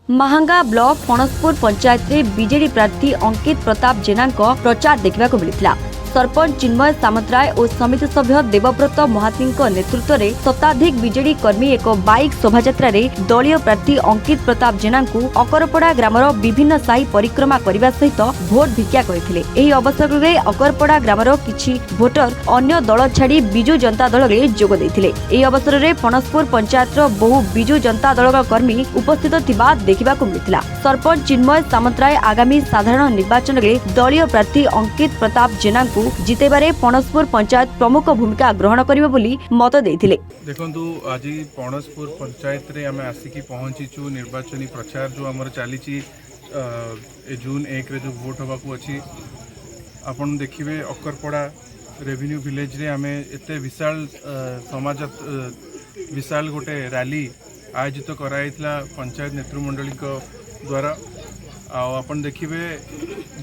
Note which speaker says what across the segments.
Speaker 1: Mahanga block फणसपुर panchayat रे BJD प्रार्थी अंकित प्रताप जेना प्रचार देखा मिलता। सरपंच चिन्मय सामंतराय और समिति सभ्य देवव्रत महाती नेतृत्व में शताधिक बीजेडी कर्मी एक बाइक शोभायात्रा दलीय प्रार्थी अंकित प्रताप जेना अकरपड़ा ग्रामर विभिन्न साही परिक्रमा करने सहित भोट भिक्षा करते। यह अवसर में अकरपड़ा ग्रामर किछि भोटर अन्य दल छाड़ी विजु जनता दल में जोग देथिले। यह अवसर में फणसपुर पंचायत बहु विजु जनता दल कर्मी उपस्थित थिबा देखा मिलता। सरपंच चिन्मय सामंतराय आगामी साधारण निर्वाचन में दलीय प्रार्थी अंकित प्रताप जेना जितेबारे फणसपुर पंचायत प्रमुख भूमिका ग्रहण करिवे बोली मत देथिले।
Speaker 2: देखंतु आज फणसपुर पंचायत रे आमे आसिकी पहुंचीचु निर्वाचनी प्रचार जो हमर चलीची जून 1 रे जो वोट होबाकू अछि आपण देखिबे अकरपड़ा रेवेन्यू विलेज रे आमे एते विशाल समाज विशाल गोटे रैली आयोजित कराइतला पंचायत नेतृमंडली द्वारा आपण देखिबे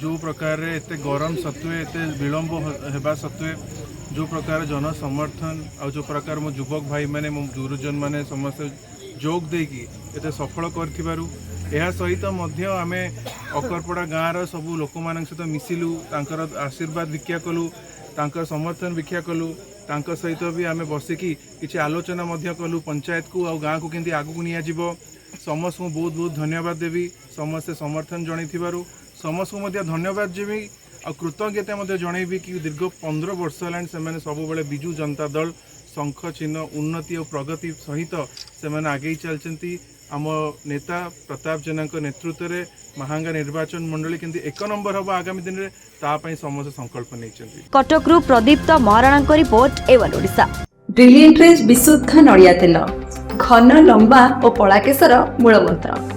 Speaker 2: जो प्रकार एते गरम सत्वे एते विलंब हेबा सत्वे जो प्रकार जन समर्थन आ जो प्रकार मो युवक भाई माने मो गुरुजन माने समस्त जोग देकी एते सफल करथिबारु एहा सहित मध्य आमे अकरपड़ा गाँव सबू लोक मान सहित मिसिलु तांकर आशीर्वाद भिक्षा कलु तांकर समर्थन भिक्षा कलु तांकर सहित भी आमे बसिकी किछि आलोचना मध्य कलु पंचायत को आ गाँव को केंति आगु को निया जिवो। समस्त को बहुत बहुत धन्यवाद देवी समस्ते समर्थन जणैथिबारु समस्त को धन्यवाद देवी आ कृतज्ञता जनइबी कि दीर्घ 15 वर्ष है से सब बेले विजु जनता दल शंख चिन्ह उन्नति और प्रगति सहित से आगे चलती। आम नेता प्रताप जेना नेतृत्व में महांगा निर्वाचन मंडली केंति 1 नंबर हम आगामी दिन में तापाई समस्त संकल्प नहीं।
Speaker 1: कटकरू प्रदीप्त महाराणा रिपोर्ट एवं ओडिशा।
Speaker 3: ब्रिलियंट रेज विशुद्ध नड़िया तेल घन लंबा और पड़ा केशर मूलमंत्र।